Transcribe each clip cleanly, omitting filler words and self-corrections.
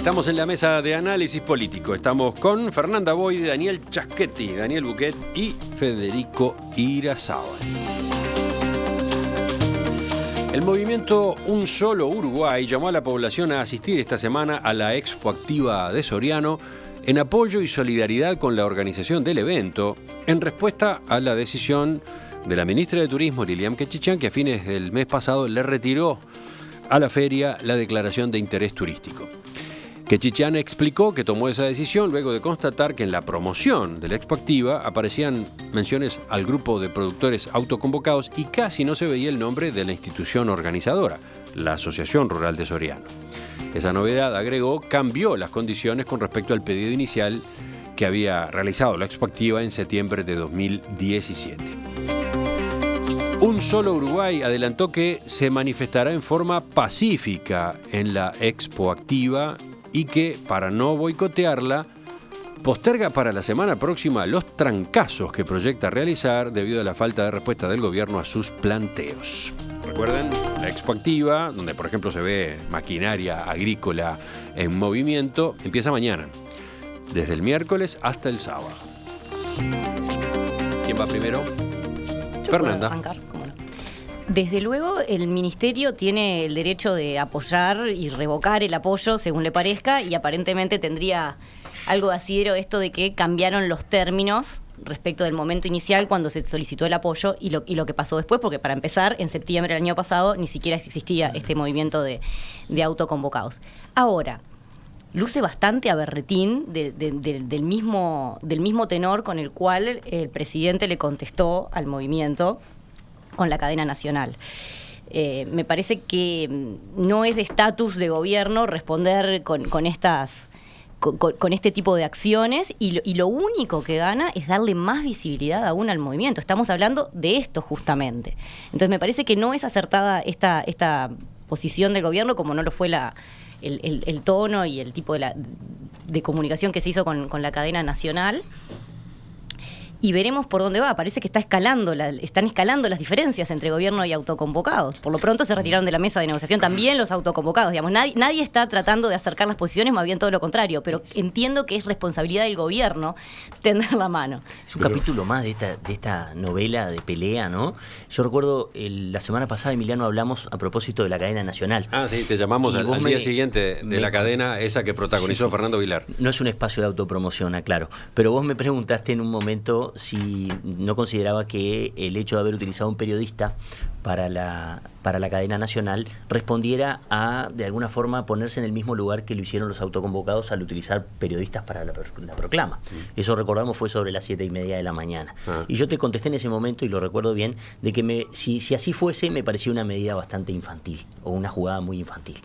Estamos en la mesa de análisis político. Estamos con Fernanda Boyd, Daniel Chaschetti, Daniel Buquet y Federico Irazábal. El movimiento Un Solo Uruguay llamó a la población a asistir esta semana a la Expo Activa de Soriano en apoyo y solidaridad con la organización del evento, en respuesta a la decisión de la ministra de Turismo, Lilian Quechichán, que a fines del mes pasado le retiró a la feria la declaración de interés turístico. Quechichán explicó que tomó esa decisión luego de constatar que en la promoción de la Expo Activa aparecían menciones al grupo de productores autoconvocados y casi no se veía el nombre de la institución organizadora, la Asociación Rural de Soriano. Esa novedad, agregó, cambió las condiciones con respecto al pedido inicial que había realizado la Expo Activa en septiembre de 2017. Un Solo Uruguay adelantó que se manifestará en forma pacífica en la Expo Activa y que, para no boicotearla, posterga para la semana próxima los trancazos que proyecta realizar debido a la falta de respuesta del gobierno a sus planteos. ¿Recuerdan? La Expo Activa, donde por ejemplo se ve maquinaria agrícola en movimiento, empieza mañana, desde el miércoles hasta el sábado. ¿Quién va primero? Fernanda. Desde luego, el Ministerio tiene el derecho de apoyar y revocar el apoyo según le parezca, y aparentemente tendría algo de asidero esto de que cambiaron los términos respecto del momento inicial cuando se solicitó el apoyo y lo que pasó después, porque para empezar, en septiembre del año pasado ni siquiera existía este movimiento de autoconvocados. Ahora, luce bastante a berretín del mismo tenor con el cual el presidente le contestó al movimiento con la cadena nacional. Me parece que no es de estatus de gobierno responder con este tipo de acciones y lo único que gana es darle más visibilidad aún al movimiento. Estamos hablando de esto justamente. Entonces me parece que no es acertada esta posición del gobierno, como no lo fue el tono y el tipo de comunicación que se hizo con la cadena nacional. Y veremos por dónde va. Parece que están escalando las diferencias entre gobierno y autoconvocados. Por lo pronto se retiraron de la mesa de negociación también los autoconvocados. Digamos, nadie está tratando de acercar las posiciones, más bien todo lo contrario. Pero entiendo que es responsabilidad del gobierno tender la mano. Es un capítulo más de esta novela de pelea, ¿no? Yo recuerdo la semana pasada, Emiliano, hablamos a propósito de la cadena nacional. Ah, sí, te llamamos al día siguiente de la cadena esa que protagonizó Fernando Vilar. No es un espacio de autopromoción, aclaro. Pero vos me preguntaste en un momento si no consideraba que el hecho de haber utilizado un periodista para la cadena nacional respondiera a, de alguna forma, ponerse en el mismo lugar que lo hicieron los autoconvocados al utilizar periodistas para la proclama. Eso, recordamos, fue sobre las 7:30 de la mañana. Y yo te contesté en ese momento, y lo recuerdo bien, de que si así fuese, me parecía una medida bastante infantil, o una jugada muy infantil.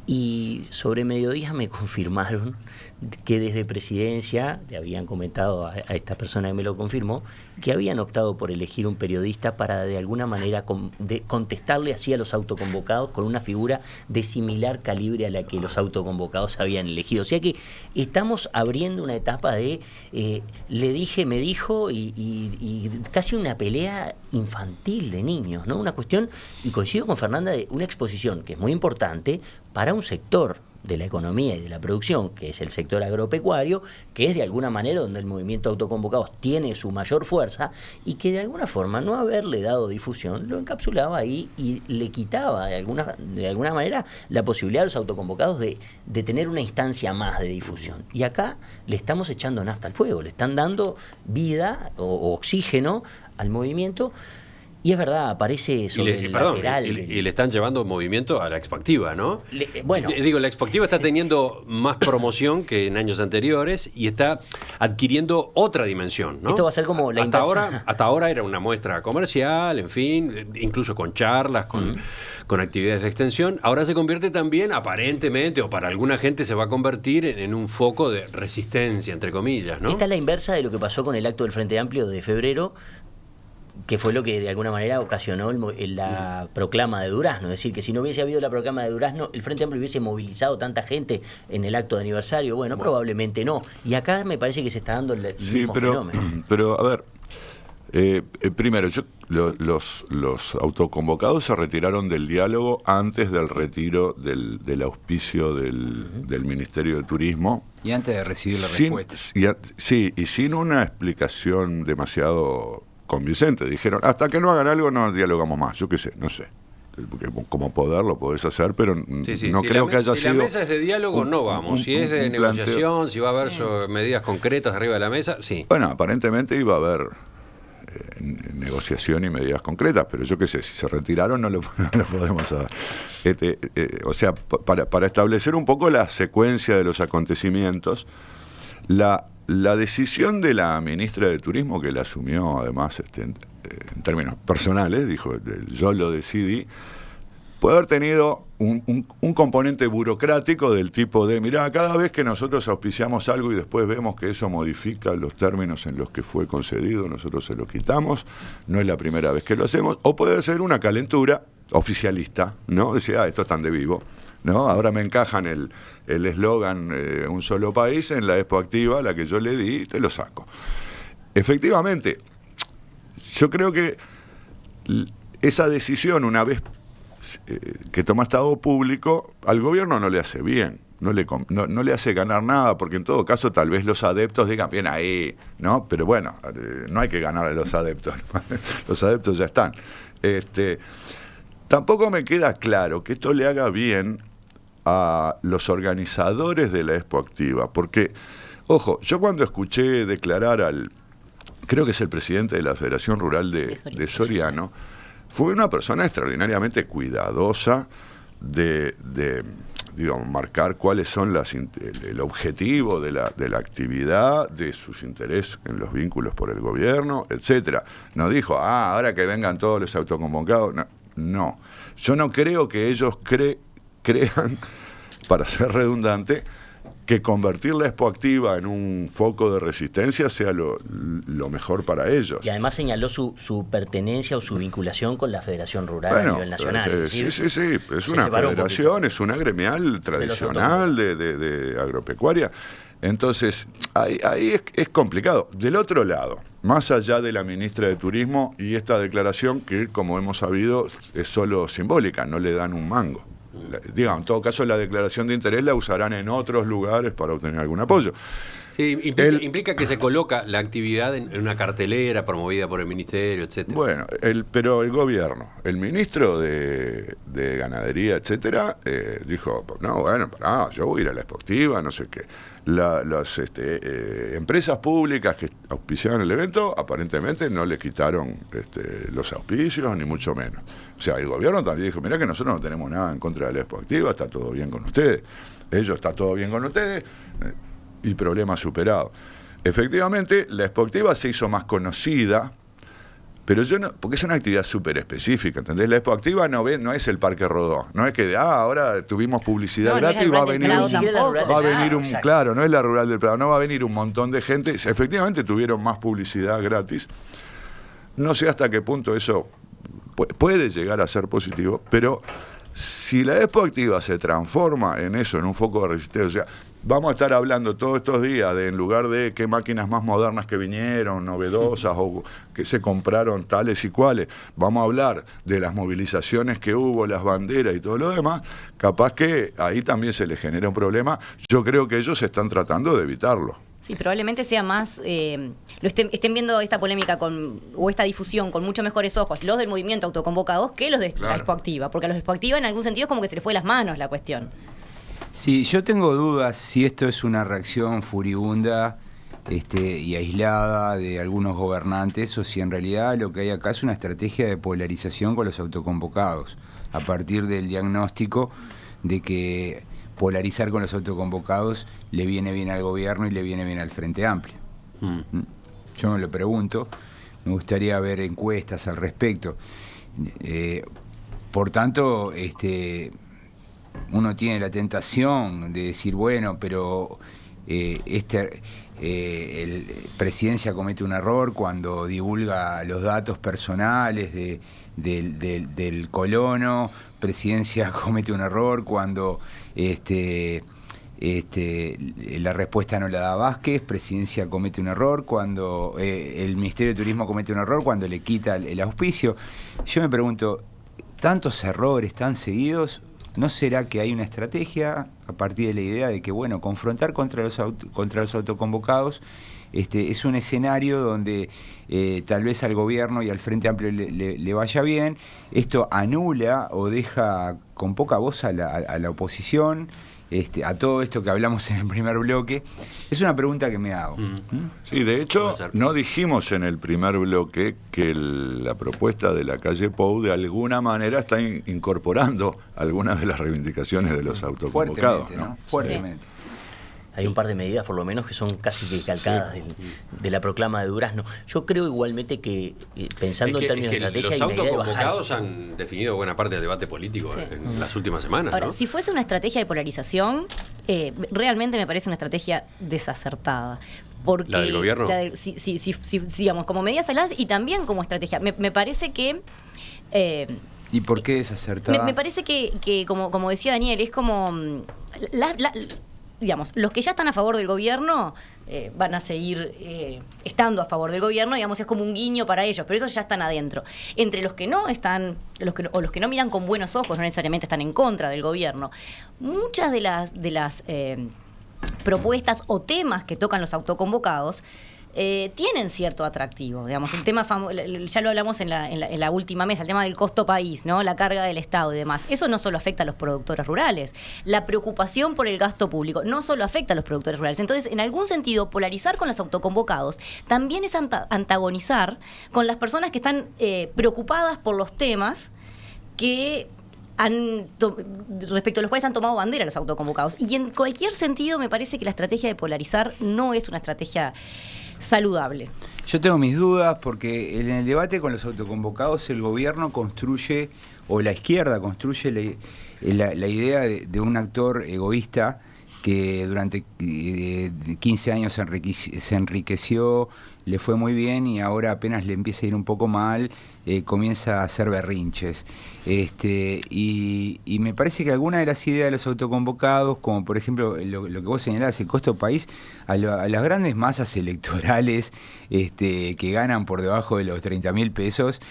Y sobre mediodía me confirmaron que desde Presidencia, le habían comentado a esta persona que me lo confirmó, que habían optado por elegir un periodista para de alguna manera contestarle así a los autoconvocados con una figura de similar calibre a la que los autoconvocados habían elegido. O sea que estamos abriendo una etapa de le dije, me dijo, y casi una pelea infantil de niños, ¿no? Una cuestión, y coincido con Fernanda, de una exposición que es muy importante para un sector de la economía y de la producción, que es el sector agropecuario, que es de alguna manera donde el movimiento autoconvocados tiene su mayor fuerza, y que de alguna forma no haberle dado difusión lo encapsulaba ahí y le quitaba de alguna manera la posibilidad a los autoconvocados de tener una instancia más de difusión. Y acá le estamos echando nafta al fuego, le están dando vida o oxígeno al movimiento. Y es verdad, aparece sobre el lateral. Y le están llevando movimiento a la Expo Activa, ¿no? Bueno, la Expo Activa está teniendo más promoción que en años anteriores y está adquiriendo otra dimensión, ¿no? Esto va a ser como la hasta ahora era una muestra comercial, en fin, incluso con charlas, con actividades de extensión. Ahora se convierte también, aparentemente, o para alguna gente se va a convertir en un foco de resistencia, entre comillas, ¿no? Esta es la inversa de lo que pasó con el acto del Frente Amplio de febrero, que fue lo que de alguna manera ocasionó la proclama de Durazno. Es decir, que si no hubiese habido la proclama de Durazno, el Frente Amplio hubiese movilizado tanta gente en el acto de aniversario. Bueno, probablemente no. Y acá me parece que se está dando el mismo fenómeno. Pero, a ver, Primero, los autoconvocados se retiraron del diálogo antes del retiro del auspicio del Ministerio de Turismo. Y antes de recibir la respuesta. Y sin una explicación demasiado convincente. Dijeron, hasta que no hagan algo no dialogamos más. Yo qué sé, no sé. Porque como poder lo podés hacer, pero no creo que haya sido... Si la mesa es de diálogo, no vamos. Si es de negociación, si va a haber medidas concretas arriba de la mesa, sí. Bueno, aparentemente iba a haber negociación y medidas concretas, pero yo qué sé, si se retiraron no lo podemos saber. O sea, para establecer un poco la secuencia de los acontecimientos, la decisión de la ministra de Turismo, que la asumió además en términos personales, dijo, yo lo decidí, puede haber tenido un componente burocrático del tipo de, mirá, cada vez que nosotros auspiciamos algo y después vemos que eso modifica los términos en los que fue concedido, nosotros se lo quitamos, no es la primera vez que lo hacemos, o puede ser una calentura oficialista, ¿no? Decir, esto es tan de vivo, ¿no? Ahora me encajan el eslogan un solo país en la Expo Activa, la que yo le di, y te lo saco. Efectivamente, yo creo que esa decisión, una vez que toma estado público, al gobierno no le hace bien, no le hace ganar nada, porque en todo caso tal vez los adeptos digan, bien ahí, ¿no? Pero bueno, no hay que ganar a los adeptos, los adeptos ya están. Tampoco me queda claro que esto le haga bien a los organizadores de la Expo Activa, porque, ojo, yo cuando escuché declarar creo que es el presidente de la Federación Rural de Soriano, fue una persona extraordinariamente cuidadosa de digamos, marcar cuáles son el objetivo de la actividad, de sus intereses en los vínculos por el gobierno, etcétera. No dijo, ahora que vengan todos los autoconvocados. No. Yo no creo que ellos crean, para ser redundante, que convertir la Expo Activa en un foco de resistencia sea lo mejor para ellos. Y además señaló su pertenencia o su vinculación con la Federación Rural a nivel nacional. Sí, es una federación, es una gremial tradicional de agropecuaria. Entonces, ahí es complicado. Del otro lado, más allá de la ministra de Turismo y esta declaración que, como hemos sabido, es solo simbólica, no le dan un mango. Digamos, en todo caso, la declaración de interés la usarán en otros lugares para obtener algún apoyo. Sí, implica que se coloca la actividad en una cartelera promovida por el ministerio, etcétera. Bueno, pero el gobierno, el ministro de Ganadería, etcétera, dijo, no, bueno, yo voy a ir a la Expo Activa, no sé qué. Las empresas públicas que auspiciaban el evento aparentemente no le quitaron los auspicios, ni mucho menos. O sea, el gobierno también dijo, mirá que nosotros no tenemos nada en contra de la Expo Activa, está todo bien con ustedes. Está todo bien con ustedes, y problema superado. Efectivamente, la Expo Activa se hizo más conocida, pero porque es una actividad súper específica, ¿entendés? La Expo Activa no es el Parque Rodó, no es que ahora tuvimos publicidad gratis, va a venir claro, no es la Rural del Prado, no va a venir un montón de gente. Efectivamente tuvieron más publicidad gratis. No sé hasta qué punto eso puede llegar a ser positivo, pero si la Expo Activa se transforma en eso, en un foco de resistencia, vamos a estar hablando todos estos días en lugar de qué máquinas más modernas que vinieron, novedosas, o que se compraron tales y cuales, vamos a hablar de las movilizaciones que hubo, las banderas y todo lo demás, capaz que ahí también se les genera un problema. Yo creo que ellos están tratando de evitarlo. Sí, probablemente sea más, estén viendo esta polémica o esta difusión con mucho mejores ojos los del movimiento autoconvocados que los de la Expo Activa, porque a los Expo Activa en algún sentido es como que se les fue de las manos la cuestión. Sí, yo tengo dudas si esto es una reacción furibunda y aislada de algunos gobernantes o si en realidad lo que hay acá es una estrategia de polarización con los autoconvocados, a partir del diagnóstico de que polarizar con los autoconvocados le viene bien al gobierno y le viene bien al Frente Amplio. Yo me lo pregunto, me gustaría ver encuestas al respecto. Por tanto, uno tiene la tentación de decir, bueno, pero Presidencia comete un error cuando divulga los datos personales del colono, Presidencia comete un error cuando La respuesta no la da Vázquez, Presidencia comete un error cuando el Ministerio de Turismo comete un error cuando le quita el auspicio. Yo me pregunto, tantos errores tan seguidos, ¿no será que hay una estrategia a partir de la idea de que, bueno, confrontar contra los autoconvocados es un escenario donde tal vez al gobierno y al Frente Amplio le vaya bien? Esto anula o deja con poca voz a la oposición, a todo esto que hablamos en el primer bloque. Es una pregunta que me hago. Sí, de hecho, no dijimos en el primer bloque que la propuesta de la calle Pou de alguna manera está incorporando algunas de las reivindicaciones de los autoconvocados. Fuertemente, ¿no? Fuertemente. Hay un par de medidas, por lo menos, que son casi que calcadas de la proclama de Durazno. Yo creo igualmente que, pensando en términos de estrategia, los hay una idea de bajar. autoconvocados han definido buena parte del debate político en las últimas semanas. Ahora, ¿no? si fuese una estrategia de polarización, realmente me parece una estrategia desacertada. Porque ¿La del gobierno? Digamos, como medidas aisladas y también como estrategia. Me parece que... ¿Y por qué desacertada? Me parece que como decía Daniel, es como... digamos, los que ya están a favor del gobierno van a seguir estando a favor del gobierno, digamos, es como un guiño para ellos, pero esos ya están adentro. Entre los que no están, los que no miran con buenos ojos, no necesariamente están en contra del gobierno, muchas de las propuestas o temas que tocan los autoconvocados tienen cierto atractivo, digamos, el tema ya lo hablamos en la última mesa, el tema del costo país, ¿no? La carga del Estado y demás. Eso no solo afecta a los productores rurales, la preocupación por el gasto público no solo afecta a los productores rurales. Entonces, en algún sentido, polarizar con los autoconvocados también es antagonizar con las personas que están preocupadas por los temas que respecto a los cuales han tomado bandera los autoconvocados. Y en cualquier sentido me parece que la estrategia de polarizar no es una estrategia saludable. Yo tengo mis dudas porque en el debate con los autoconvocados el gobierno construye, o la izquierda construye la idea de un actor egoísta que durante 15 años se enriqueció, le fue muy bien y ahora apenas le empieza a ir un poco mal, comienza a hacer berrinches. Y me parece que alguna de las ideas de los autoconvocados, como por ejemplo lo que vos señalás, el costo país, a las grandes masas electorales que ganan por debajo de los 30.000 pesos,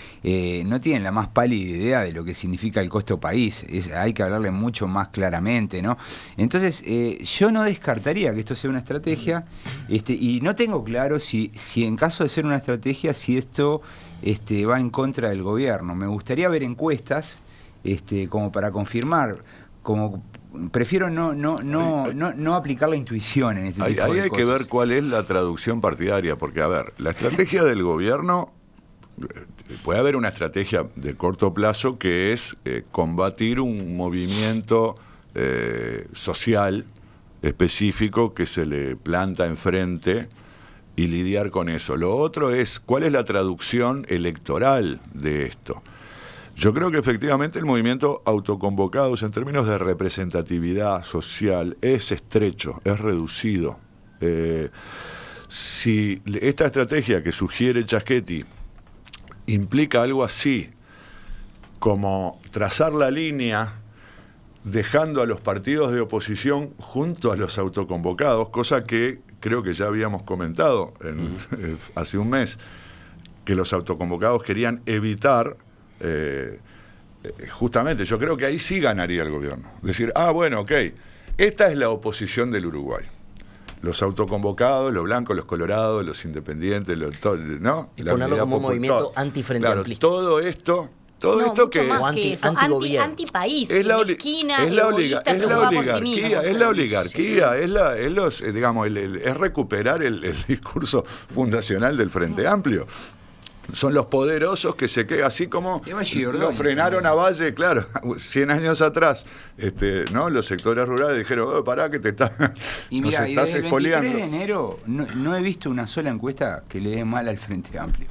no tienen la más pálida idea de lo que significa el costo país. Hay que hablarle mucho más claramente, ¿no? Entonces, yo no descartaría que esto sea una estrategia, y no tengo claro si en caso de ser una estrategia, si esto va en contra del gobierno. Me gustaría ver encuestas como para confirmar, prefiero no aplicar la intuición en este tipo de cosas. Ahí hay que ver cuál es la traducción partidaria, porque a ver, la estrategia del gobierno, puede haber una estrategia de corto plazo que es combatir un movimiento social específico que se le planta enfrente y lidiar con eso. Lo otro es, ¿cuál es la traducción electoral de esto? Yo creo que efectivamente el movimiento autoconvocados en términos de representatividad social es estrecho, es reducido. Si esta estrategia que sugiere Chaschetti implica algo así, como trazar la línea dejando a los partidos de oposición junto a los autoconvocados, cosa que creo que ya habíamos comentado hace un mes, que los autoconvocados querían evitar, justamente, yo creo que ahí sí ganaría el gobierno. Decir, bueno, ok, esta es la oposición del Uruguay. Los autoconvocados, los blancos, los colorados, los independientes, ¿no? Y ponerlo como un movimiento anti-frente amplista. Todo esto que más es que eso, antipaís, es la esquina, es la oligarquía, es recuperar el discurso fundacional del Frente Amplio. Son los poderosos que se quedan, así como lo frenaron a Valle, claro, 100 años atrás, ¿no? Los sectores rurales dijeron, pará que te estás expoliando. Y desde el 23 de enero no he visto una sola encuesta que le dé mal al Frente Amplio.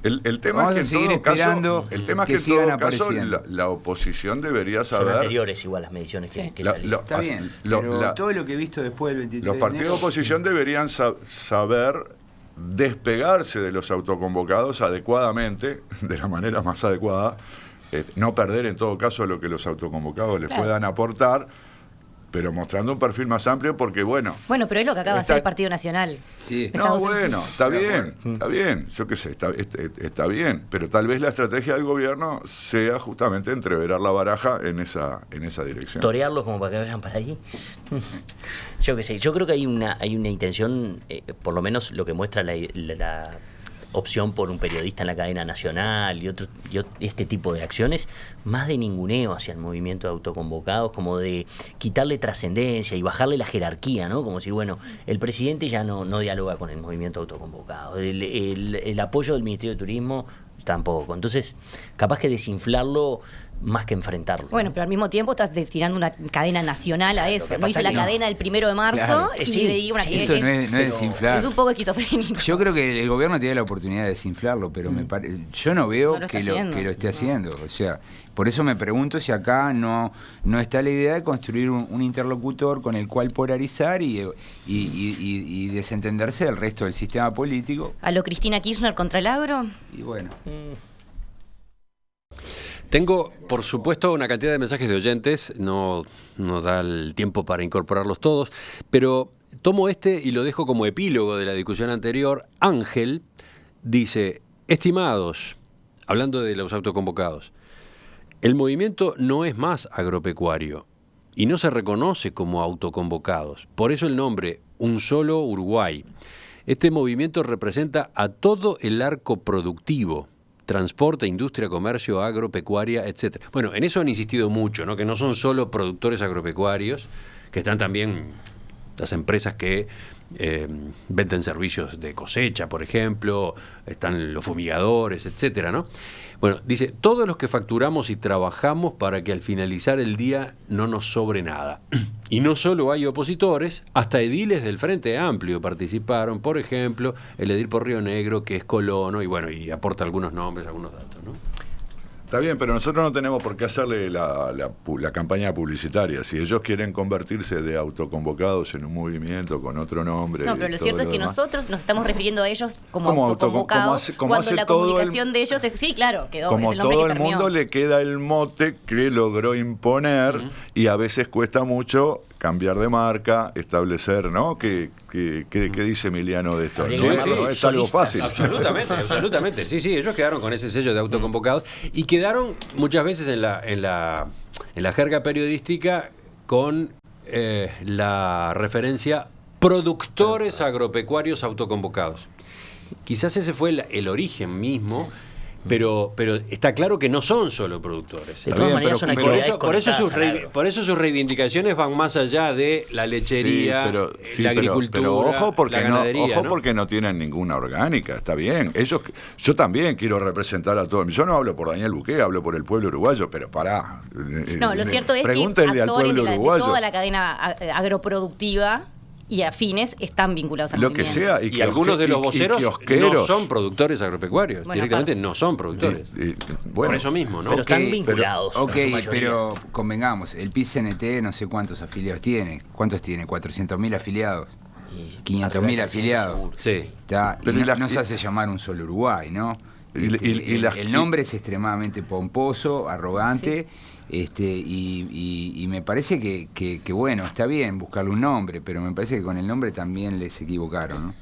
El tema es que en todo caso la oposición debería saber. Son anteriores igual las mediciones que salieron. Está bien, pero todo lo que he visto después del 23 los partidos de oposición deberían saber despegarse de los autoconvocados adecuadamente, de la manera más adecuada, no perder en todo caso lo que los autoconvocados les puedan aportar, pero mostrando un perfil más amplio porque, bueno... Bueno, pero es lo que acaba de hacer el Partido Nacional. Sí. No, bueno, está bien, yo qué sé, está bien, pero tal vez la estrategia del gobierno sea justamente entreverar la baraja en esa dirección. Torearlos como para que vayan para allí. Yo qué sé, yo creo que hay una intención, por lo menos lo que muestra la opción por un periodista en la cadena nacional y este tipo de acciones, más de ninguneo hacia el movimiento de autoconvocados, como de quitarle trascendencia y bajarle la jerarquía, ¿no? Como si, bueno, el presidente ya no dialoga con el movimiento autoconvocado, el apoyo del Ministerio de Turismo tampoco. Entonces, capaz que desinflarlo más que enfrentarlo. Bueno, pero al mismo tiempo estás destinando una cadena nacional a eso. No hizo la cadena el 1 de marzo Claro. y Sí, le digo una sí, Eso no es desinflar. es un poco esquizofrénico. Yo creo que el gobierno tiene la oportunidad de desinflarlo, pero yo no veo No lo está que haciendo. lo esté haciendo. O sea, por eso me pregunto si acá no está la idea de construir un interlocutor con el cual polarizar y desentenderse del resto del sistema político. A lo Cristina Kirchner contra el agro. Y bueno. Tengo, por supuesto, una cantidad de mensajes de oyentes, no da el tiempo para incorporarlos todos, pero tomo este y lo dejo como epílogo de la discusión anterior. Ángel dice, estimados, hablando de los autoconvocados, el movimiento no es más agropecuario y no se reconoce como autoconvocados, por eso el nombre, Un Solo Uruguay. Este movimiento representa a todo el arco productivo, transporte, industria, comercio, agropecuaria, etcétera. Bueno, en eso han insistido mucho, ¿no? Que no son solo productores agropecuarios, que están también las empresas que venden servicios de cosecha, por ejemplo, están los fumigadores, etcétera, ¿no? Bueno, dice, todos los que facturamos y trabajamos para que al finalizar el día no nos sobre nada. Y no solo hay opositores, hasta ediles del Frente Amplio participaron, por ejemplo, el edil por Río Negro, que es colono, y bueno, y aporta algunos nombres, algunos datos, ¿no? Está bien, pero nosotros no tenemos por qué hacerle la campaña publicitaria. Si ellos quieren convertirse de autoconvocados en un movimiento con otro nombre... No, pero lo cierto es que nosotros nos estamos refiriendo a ellos como autoconvocados, como cuando hace la todo comunicación de ellos es... Sí, claro, quedó. Como es el nombre todo que el permeó. mundo le queda el mote que logró imponer y a veces cuesta mucho cambiar de marca, establecer, ¿no? ¿Qué dice Emiliano de esto? Habría No que es, llamarlos no es algo solistas. fácil. Absolutamente, absolutamente. Sí, ellos quedaron con ese sello de autoconvocados y quedaron muchas veces en la jerga periodística con la referencia productores agropecuarios autoconvocados. Quizás ese fue el origen mismo, pero está claro que no son solo productores. De Está todas bien, maneras, pero son por actividades Por conectadas eso sus reivindicaciones van más allá de la lechería, la agricultura, pero ojo porque la ganadería. ojo porque no tienen ninguna orgánica, está bien. Yo también quiero representar a todos. Yo no hablo por Daniel Buqué, hablo por el pueblo uruguayo, pero pará. No, lo cierto es que pregúntenle al actores pueblo de uruguayo. toda la cadena agroproductiva y afines están vinculados al Lo que movimiento. sea. Y algunos de los voceros no kiosqueros. son productores agropecuarios. Bueno, Directamente no son productores. Bueno, por eso mismo, ¿no? Pero están Ok, vinculados. Ok, en su mayoría. pero convengamos, el PIT-CNT no sé cuántos afiliados tiene. ¿Cuántos tiene? 400.000 afiliados. Y 500.000 arriba de afiliados. seguro. Sí. Está, Pero y y la- no se hace llamar un solo Uruguay, ¿no? El nombre es extremadamente pomposo, arrogante, y me parece que bueno, está bien buscarle un nombre, pero me parece que con el nombre también les equivocaron, ¿no?